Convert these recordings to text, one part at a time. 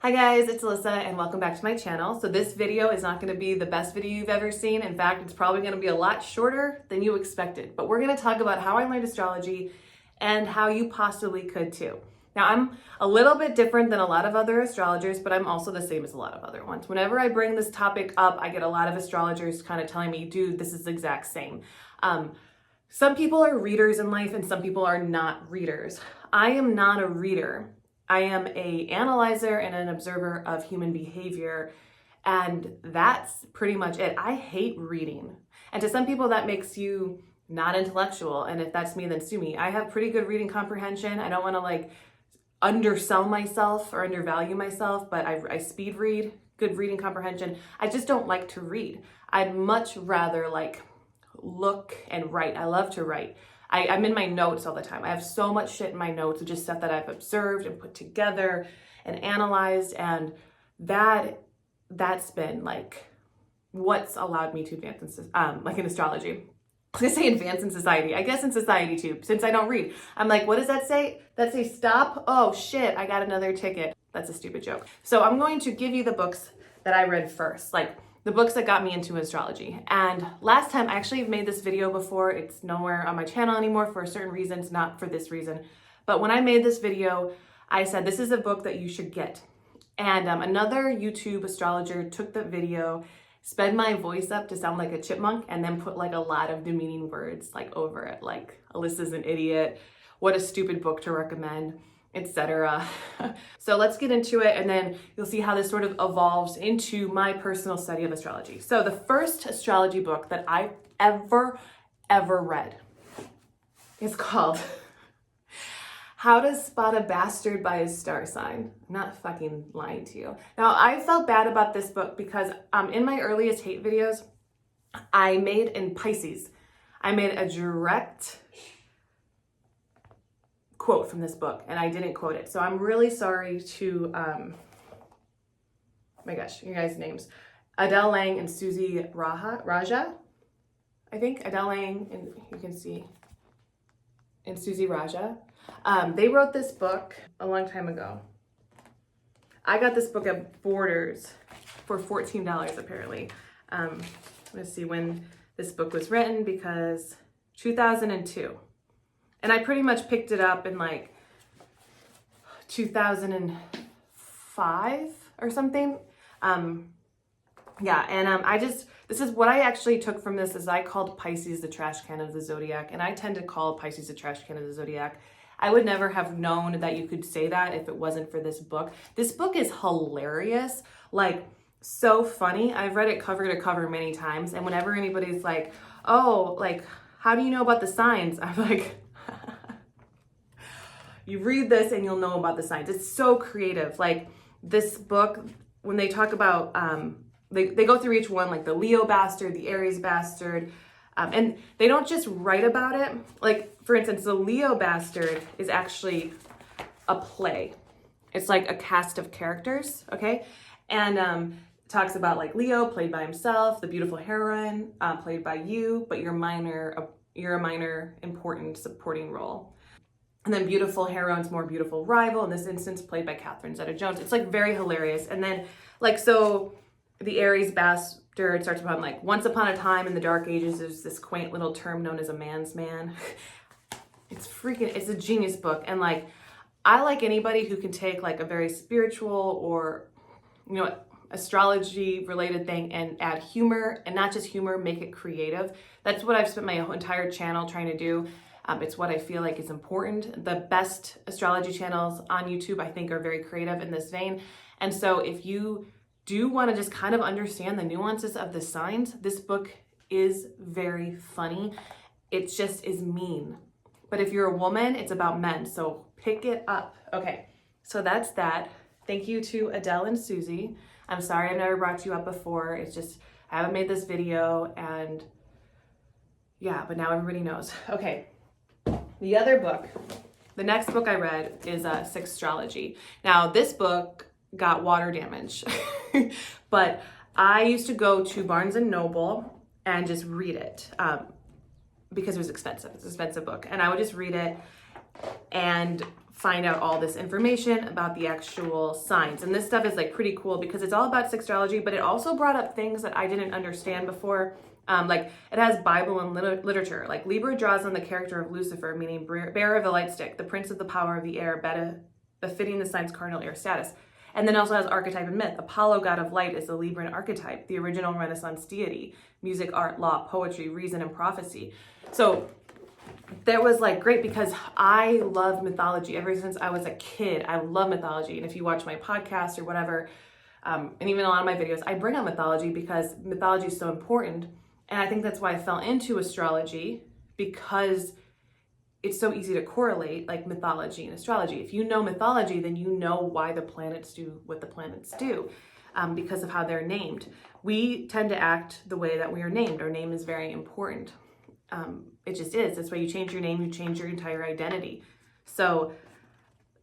Hi guys, it's Alyssa and welcome back to my channel. So this video is not going to be the best video you've ever seen. In fact, it's probably going to be a lot shorter than you expected. But we're going to talk about how I learned astrology and how you possibly could too. Now, I'm a little bit different than a lot of other astrologers, but I'm also the same as a lot of other ones. Whenever I bring this topic up, I get a lot of astrologers kind of telling me, dude, this is the exact same. Some people are readers in life and some people are not readers. I am not a reader. I am an analyzer and an observer of human behavior, and that's pretty much it. I hate reading. And to some people that makes you not intellectual, and if that's me, then sue me. I have pretty good reading comprehension. I don't want to undersell myself or undervalue myself, but I speed read, good reading comprehension. I just don't like to read. I'd much rather look and write. I love to write. I'm in my notes all the time. I have so much shit in my notes of just stuff that I've observed and put together and analyzed, and that's been what's allowed me to advance in astrology. I was gonna say advance in society. I guess in society too, since I don't read. I'm like, what does that say? That say stop? Oh shit, I got another ticket. That's a stupid joke. So I'm going to give you the books that I read first, the books that got me into astrology. And last time, I actually have made this video before. It's nowhere on my channel anymore for certain reasons, not for this reason. But when I made this video, I said, this is a book that you should get. And another YouTube astrologer took the video, sped my voice up to sound like a chipmunk, and then put a lot of demeaning words over it, like Alyssa's an idiot, what a stupid book to recommend, etc. So let's get into it, and then you'll see how this sort of evolves into my personal study of astrology. So the first astrology book that I ever read is called How to Spot a Bastard by His Star Sign. I'm not fucking lying to you. Now, I felt bad about this book because in my earliest hate videos, I made in Pisces, I made a direct quote from this book, and I didn't quote it. So I'm really sorry to, my gosh, you guys' names. Adele Lang and Susie Raja, I think. Adele Lang, and you can see, and Susie Raja. They wrote this book a long time ago. I got this book at Borders for $14 apparently. Let's see when this book was written, because 2002. And I pretty much picked it up in 2005 or something. This is what I actually took from this, is I called Pisces the trash can of the zodiac, and I tend to call Pisces the trash can of the zodiac. I would never have known that you could say that if it wasn't for this book. This book is hilarious, so funny. I've read it cover to cover many times, and whenever anybody's like, oh, how do you know about the signs? I'm like, you read this and you'll know about the signs. It's so creative. This book, when they talk about, they go through each one, the Leo bastard, the Aries bastard, and they don't just write about it. For instance, the Leo bastard is actually a play. It's a cast of characters, okay? And talks about Leo played by himself, the beautiful heroine played by you, but you're a minor important supporting role. And then beautiful heroine's more beautiful rival, in this instance played by Catherine Zeta-Jones. It's very hilarious. And then so the Aries bastard starts about once upon a time in the dark ages, there's this quaint little term known as a man's man. It's a genius book. And I like anybody who can take a very spiritual or, astrology related thing and add humor, and not just humor, make it creative. That's what I've spent my entire channel trying to do. It's what I feel is important. The best astrology channels on YouTube, I think, are very creative in this vein. And so if you do want to just kind of understand the nuances of the signs, this book is very funny. It just is mean. But if you're a woman, it's about men. So pick it up. Okay, so that's that. Thank you to Adele and Susie. I'm sorry I've never brought you up before. It's just, I haven't made this video, and yeah, but now everybody knows. Okay. The other book, the next book I read is Sextrology. Now, this book got water damage, but I used to go to Barnes & Noble and just read it because it was expensive. It's an expensive book. And I would just read it, and find out all this information about the actual signs. And this stuff is like pretty cool because it's all about sexuality, but it also brought up things that I didn't understand before. Like it has Bible and literature. Like Libra draws on the character of Lucifer, meaning bearer of the light stick, the prince of the power of the air, befitting the sign's cardinal air status. And then also has archetype and myth. Apollo, god of light, is the Libran archetype, the original Renaissance deity. Music, art, law, poetry, reason, and prophecy. So that was like great because I love mythology ever since I was a kid. I love mythology. And if you watch my podcast or whatever, and even a lot of my videos, I bring up mythology because mythology is so important. And I think that's why I fell into astrology, because it's so easy to correlate like mythology and astrology. If you know mythology, then you know why the planets do what the planets do, because of how they're named. We tend to act the way that we are named. Our name is very important. It just is. That's why you change your name, you change your entire identity. So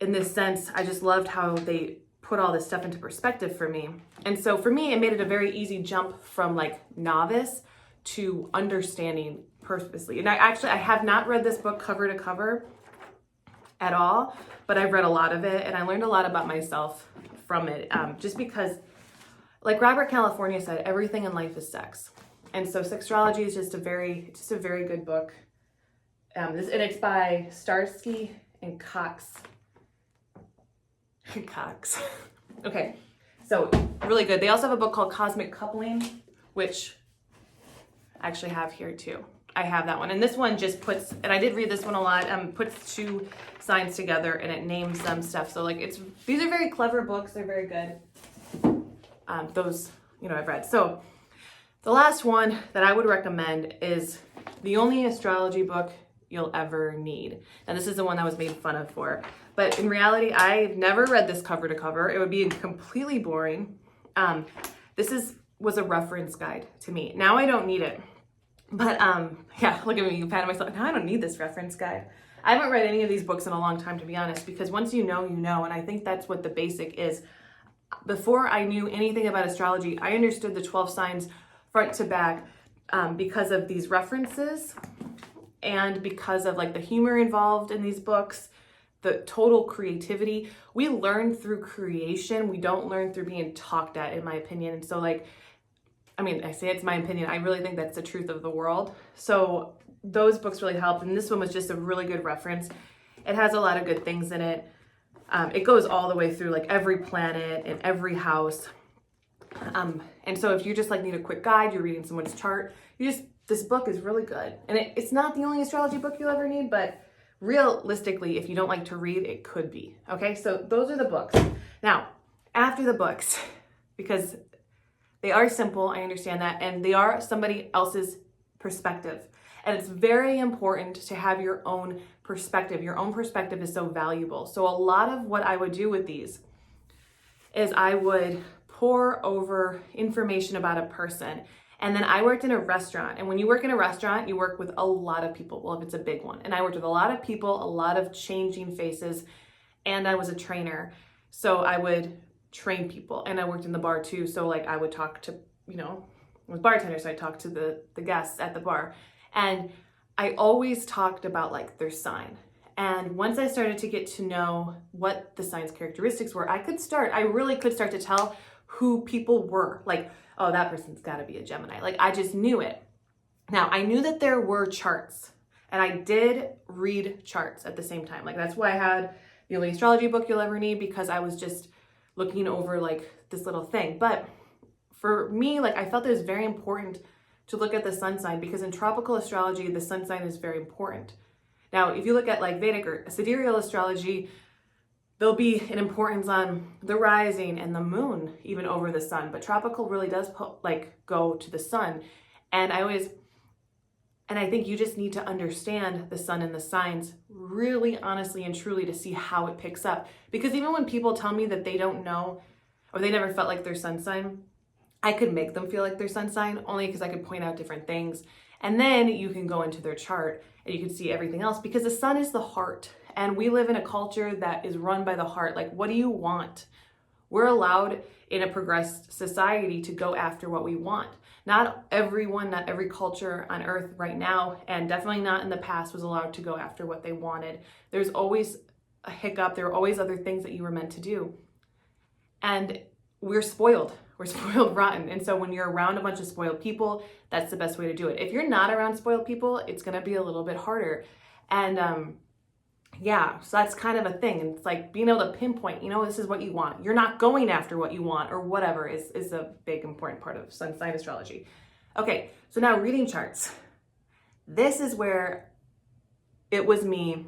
in this sense, I just loved how they put all this stuff into perspective for me. And so for me, it made it a very easy jump from like novice to understanding purposely. And I have not read this book cover to cover at all, but I've read a lot of it and I learned a lot about myself from it. Just because, like Robert California said, everything in life is sex. And so sexuality is just a very good book. And it's by Starsky and Cox. Cox. Okay, so really good. They also have a book called Cosmic Coupling, which I actually have here too. I have that one. And this one just puts, and I did read this one a lot, puts two signs together and it names them stuff. So like these are very clever books. They're very good. Those, I've read. So the last one that I would recommend is the only astrology book you'll ever need. And this is the one that was made fun of for. But in reality, I've never read this cover to cover. It would be completely boring. This was a reference guide to me. Now I don't need it. But yeah, look at me, you patted myself. Now I don't need this reference guide. I haven't read any of these books in a long time, to be honest, because once you know, you know. And I think that's what the basic is. Before I knew anything about astrology, I understood the 12 signs front to back because of these references and because of like the humor involved in these books, the total creativity. We learn through creation. We don't learn through being talked at, in my opinion. And so like, I say it's my opinion. I really think that's the truth of the world. So those books really helped. And this one was just a really good reference. It has a lot of good things in it. It goes all the way through like every planet and every house. And so if you just like need a quick guide, you're reading someone's chart, this book is really good. And it's not the only astrology book you'll ever need, but realistically, if you don't like to read, it could be. Okay, so those are the books. Now, after the books, because they are simple, I understand that, and they are somebody else's perspective. And it's very important to have your own perspective. Your own perspective is so valuable. So a lot of what I would do with these is I would pour over information about a person. And then I worked in a restaurant. And when you work in a restaurant, you work with a lot of people. Well, if it's a big one. And I worked with a lot of people, a lot of changing faces. And I was a trainer. So I would train people. And I worked in the bar too. So like I would talk to, I was bartender. So I talked to the guests at the bar. And I always talked about like their sign. And once I started to get to know what the sign's characteristics were, I really could start to tell who people were. Like, oh, that person's got to be a Gemini. Like, I just knew it. Now, I knew that there were charts, and I did read charts at the same time. Like, that's why I had the only astrology book you'll ever need, because I was just looking over like this little thing. But for me, like, I felt it was very important to look at the sun sign, because in tropical astrology, the sun sign is very important. Now, if you look at like Vedic or sidereal astrology, there'll be an importance on the rising and the moon even over the sun, but tropical really does go to the sun. And I think you just need to understand the sun and the signs really honestly and truly to see how it picks up. Because even when people tell me that they don't know or they never felt like their sun sign, I could make them feel like their sun sign only because I could point out different things. And then you can go into their chart and you can see everything else, because the sun is the heart. And we live in a culture that is run by the heart. Like, what do you want? We're allowed in a progressed society to go after what we want. Not everyone, not every culture on earth right now, and definitely not in the past, was allowed to go after what they wanted. There's always a hiccup. There were always other things that you were meant to do. And we're spoiled. We're spoiled rotten. And so when you're around a bunch of spoiled people, that's the best way to do it. If you're not around spoiled people, it's going to be a little bit harder. And yeah, so that's kind of a thing. And it's like being able to pinpoint, this is what you want. You're not going after what you want or whatever is a big important part of sun sign astrology. Okay, so now reading charts. This is where it was me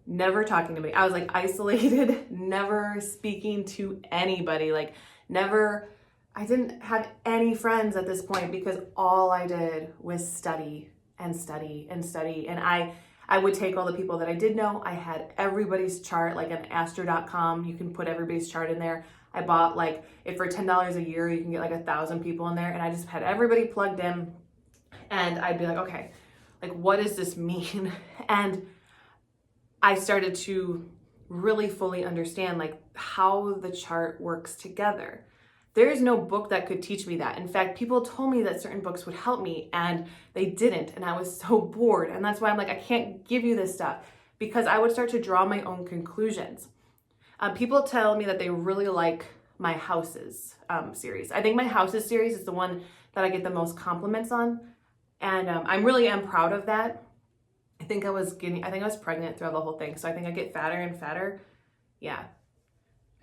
never talking to me. I was like isolated, never speaking to anybody, like never, I didn't have any friends at this point because all I did was study and study and study. And I would take all the people that I did know. I had everybody's chart, like on astro.com. You can put everybody's chart in there. I bought like, if for $10 a year, you can get like 1,000 people in there. And I just had everybody plugged in and I'd be like, okay, like what does this mean? And I started to really fully understand like how the chart works together. There is no book that could teach me that. In fact, people told me that certain books would help me and they didn't. And I was so bored. And that's why I'm like, I can't give you this stuff because I would start to draw my own conclusions. People tell me that they really like my houses series. I think my houses series is the one that I get the most compliments on. And I really am proud of that. I think I was pregnant throughout the whole thing. So I think I get fatter and fatter. Yeah.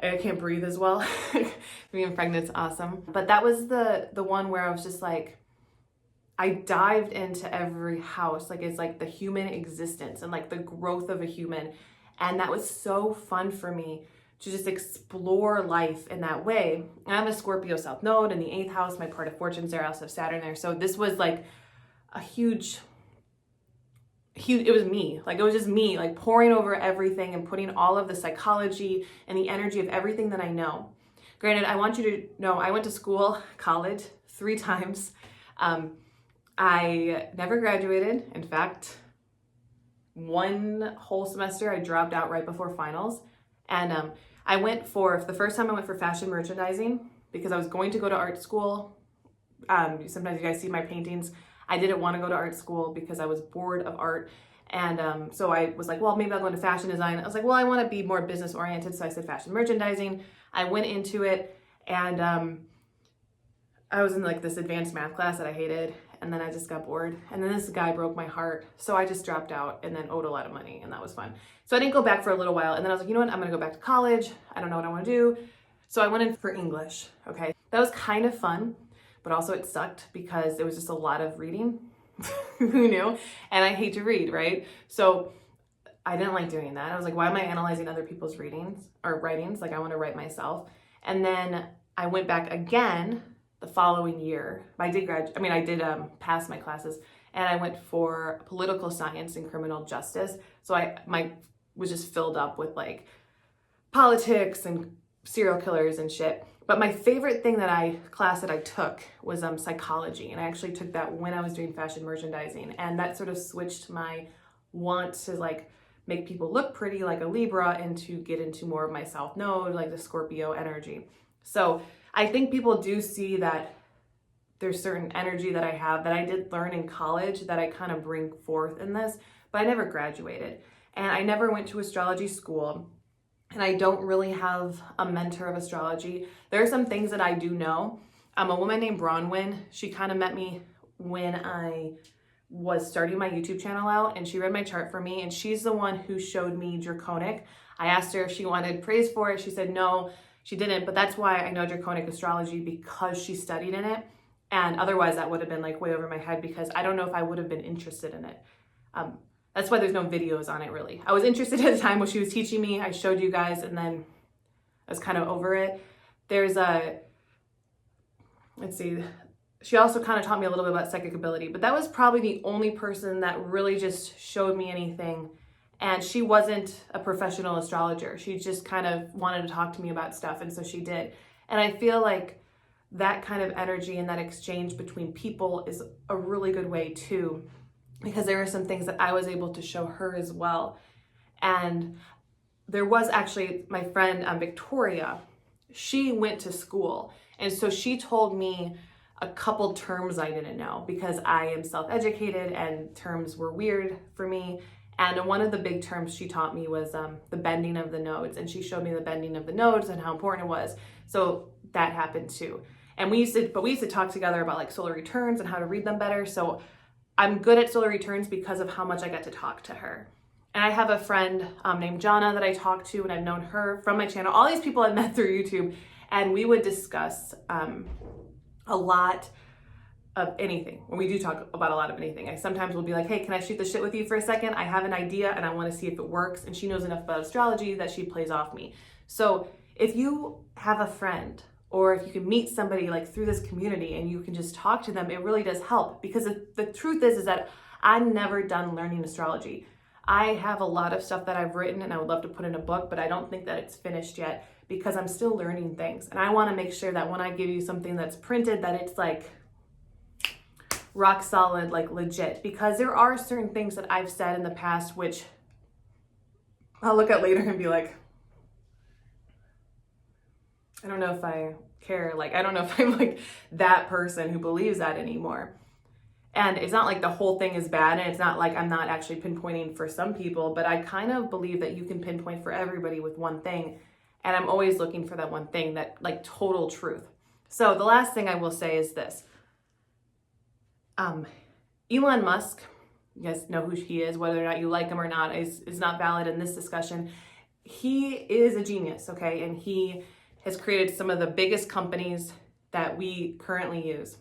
I can't breathe as well. Being pregnant's awesome. But that was the one where I was just like, I dived into every house. Like it's like the human existence and like the growth of a human. And that was so fun for me to just explore life in that way. And I have a Scorpio South Node in the 8th house. My part of fortune's there. I also have Saturn there. So this was like a huge, it was me. Like it was just me, like pouring over everything and putting all of the psychology and the energy of everything that I know. Granted, I want you to know I went to college 3 times. I never graduated. In fact, one whole semester I dropped out right before finals. And the first time I went for fashion merchandising because I was going to go to art school. Sometimes you guys see my paintings. I didn't want to go to art school because I was bored of art. And so I was like, well, maybe I'll go into fashion design. I was like, well, I want to be more business oriented. So I said fashion merchandising. I went into it and I was in like this advanced math class that I hated. And then I just got bored. And then this guy broke my heart. So I just dropped out and then owed a lot of money. And that was fun. So I didn't go back for a little while. And then I was like, you know what? I'm going to go back to college. I don't know what I want to do. So I went in for English. Okay. That was kind of fun. But also it sucked because it was just a lot of reading, who knew? And I hate to read, right? So I didn't like doing that. I was like, why am I analyzing other people's readings or writings? Like I want to write myself. And then I went back again the following year. I did pass my classes and I went for political science and criminal justice. So I was just filled up with like politics and serial killers and shit. But my favorite class that I took was psychology. And I actually took that when I was doing fashion merchandising. And that sort of switched my want to like make people look pretty like a Libra and to get into more of my South Node, like the Scorpio energy. So I think people do see that there's certain energy that I have that I did learn in college that I kind of bring forth in this, but I never graduated. And I never went to astrology school. And I don't really have a mentor of astrology. There are some things that I do know. A woman named Bronwyn, she kind of met me when I was starting my YouTube channel out and she read my chart for me and she's the one who showed me Draconic. I asked her if she wanted praise for it. She said no, she didn't, but that's why I know Draconic astrology because she studied in it. And otherwise that would have been like way over my head because I don't know if I would have been interested in it. That's why there's no videos on it really. I was interested at the time when she was teaching me. I showed you guys and then I was kind of over it. She also kind of taught me a little bit about psychic ability, but that was probably the only person that really just showed me anything. And she wasn't a professional astrologer. She just kind of wanted to talk to me about stuff. And so she did. And I feel like that kind of energy and that exchange between people is a really good way too. Because there are some things that I was able to show her as well. And there was actually my friend Victoria, she went to school. And so she told me a couple terms I didn't know because I am self-educated and terms were weird for me. And one of the big terms she taught me was the bending of the nodes. And she showed me the bending of the nodes and how important it was. So that happened too. And we used to talk together about like solar returns and how to read them better. So I'm good at solar returns because of how much I get to talk to her. And I have a friend named Jana that I talk to, and I've known her from my channel. All these people I've met through YouTube, and we would discuss a lot of anything. When we do talk about a lot of anything, I sometimes will be like, hey, can I shoot the shit with you for a second? I have an idea and I want to see if it works. And she knows enough about astrology that she plays off me. So if you have a friend, or if you can meet somebody like through this community and you can just talk to them, it really does help. Because the truth is that I'm never done learning astrology. I have a lot of stuff that I've written and I would love to put in a book, but I don't think that it's finished yet because I'm still learning things. And I want to make sure that when I give you something that's printed, that it's like rock solid, like legit. Because there are certain things that I've said in the past, which I'll look at later and be like, I don't know if I care. Like, I don't know if I'm like that person who believes that anymore. And it's not like the whole thing is bad, and it's not like I'm not actually pinpointing for some people, but I kind of believe that you can pinpoint for everybody with one thing. And I'm always looking for that one thing, that like total truth. So the last thing I will say is this. Elon Musk, you guys know who he is, whether or not you like him or not, is not valid in this discussion. He is a genius, okay? And he has created some of the biggest companies that we currently use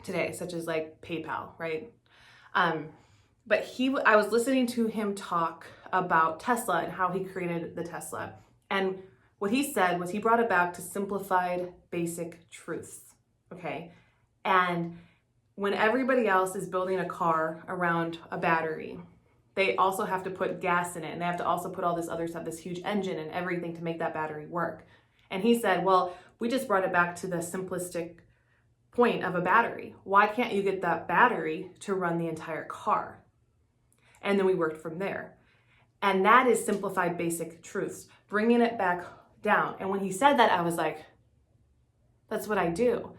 today, such as like PayPal, right? But I was listening to him talk about Tesla and how he created the Tesla. And what he said was he brought it back to simplified basic truths, okay? And when everybody else is building a car around a battery, they also have to put gas in it, and they have to also put all this other stuff, this huge engine and everything to make that battery work. And he said, well, we just brought it back to the simplistic point of a battery. Why can't you get that battery to run the entire car? And then we worked from there. And that is simplified basic truths, bringing it back down. And when he said that, I was like, that's what I do.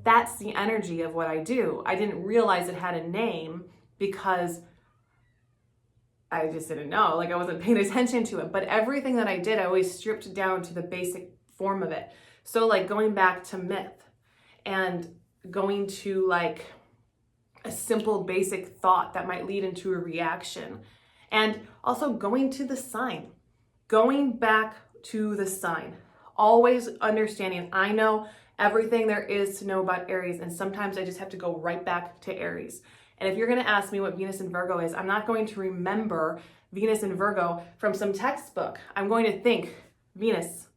That's the energy of what I do. I didn't realize it had a name because I just didn't know. Like, I wasn't paying attention to it. But everything that I did, I always stripped down to the basic form of it. So like going back to myth and going to like a simple basic thought that might lead into a reaction. And also going to the sign, going back to the sign, always understanding I know everything there is to know about Aries, and sometimes I just have to go right back to Aries. And if you're going to ask me what Venus in Virgo is, I'm not going to remember Venus in Virgo from some textbook. I'm going to think Venus,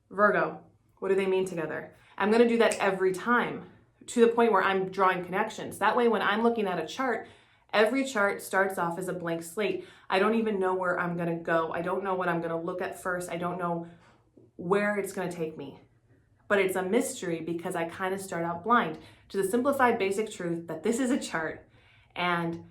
Virgo, what do they mean together? I'm going to do that every time to the point where I'm drawing connections. That way, when I'm looking at a chart, every chart starts off as a blank slate. I don't even know where I'm going to go. I don't know what I'm going to look at first. I don't know where it's going to take me. But it's a mystery because I kind of start out blind to the simplified basic truth that this is a chart and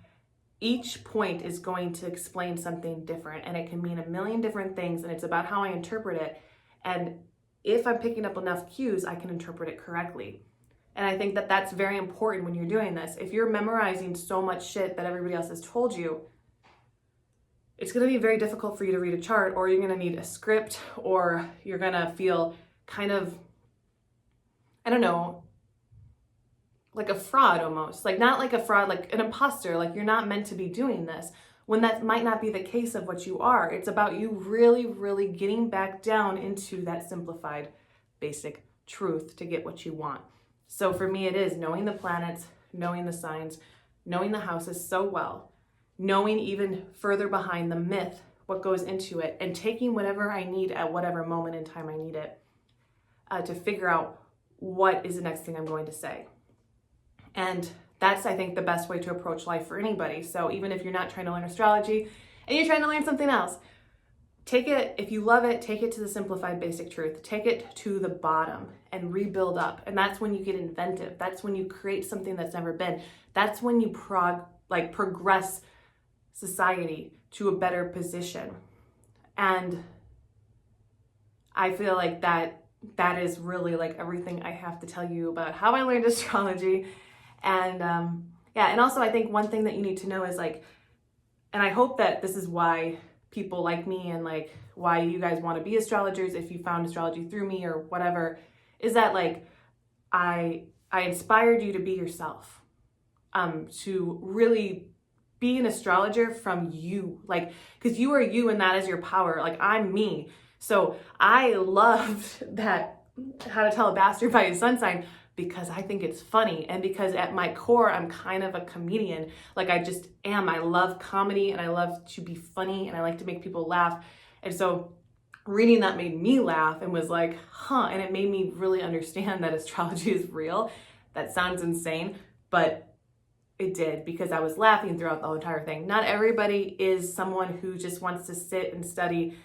each point is going to explain something different, and it can mean a million different things, and it's about how I interpret it. And if I'm picking up enough cues, I can interpret it correctly. And I think that that's very important when you're doing this. If you're memorizing so much shit that everybody else has told you, it's going to be very difficult for you to read a chart, or you're going to need a script, or you're going to feel kind of, I don't know, like a fraud almost. Like, not like a fraud, like an imposter, like you're not meant to be doing this, when that might not be the case of what you are. It's about you really, really getting back down into that simplified basic truth to get what you want. So for me, it is knowing the planets, knowing the signs, knowing the houses so well, knowing even further behind the myth, what goes into it, and taking whatever I need at whatever moment in time I need it to figure out what is the next thing I'm going to say. And that's, I think, the best way to approach life for anybody. So even if you're not trying to learn astrology and you're trying to learn something else, take it, if you love it, take it to the simplified basic truth. Take it to the bottom and rebuild up. And that's when you get inventive. That's when you create something that's never been. That's when you progress society to a better position. And I feel like that is really like everything I have to tell you about how I learned astrology. And and also I think one thing that you need to know is like, And I hope that this is why people like me and like why you guys want to be astrologers, if you found astrology through me or whatever, is that like I inspired you to be yourself, to really be an astrologer from you, like, because you are you and that is your power. Like, I'm me. So I loved that How to Tell a Bastard by His Sun Sign, because I think it's funny, and because at my core I'm kind of a comedian. Like, I just am. I love comedy and I love to be funny and I like to make people laugh. And so reading that made me laugh and was like, huh, and it made me really understand that astrology is real. That sounds insane, but it did, because I was laughing throughout the whole entire thing. Not everybody is someone who just wants to sit and study.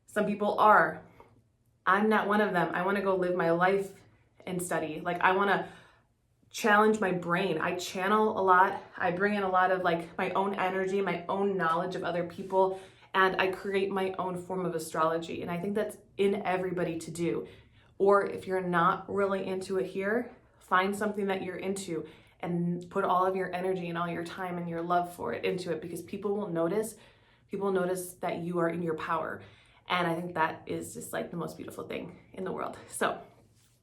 Some people are. I'm not one of them. I want to go live my life and study. Like, I want to challenge my brain. I channel a lot. I bring in a lot of like my own energy, my own knowledge of other people, and I create my own form of astrology. And I think that's in everybody to do. Or if you're not really into it here, find something that you're into and put all of your energy and all your time and your love for it into it, because people will notice. People will notice that you are in your power. And I think that is just like the most beautiful thing in the world. So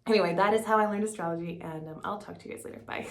anyway, that is how I learned astrology, and I'll talk to you guys later. Bye.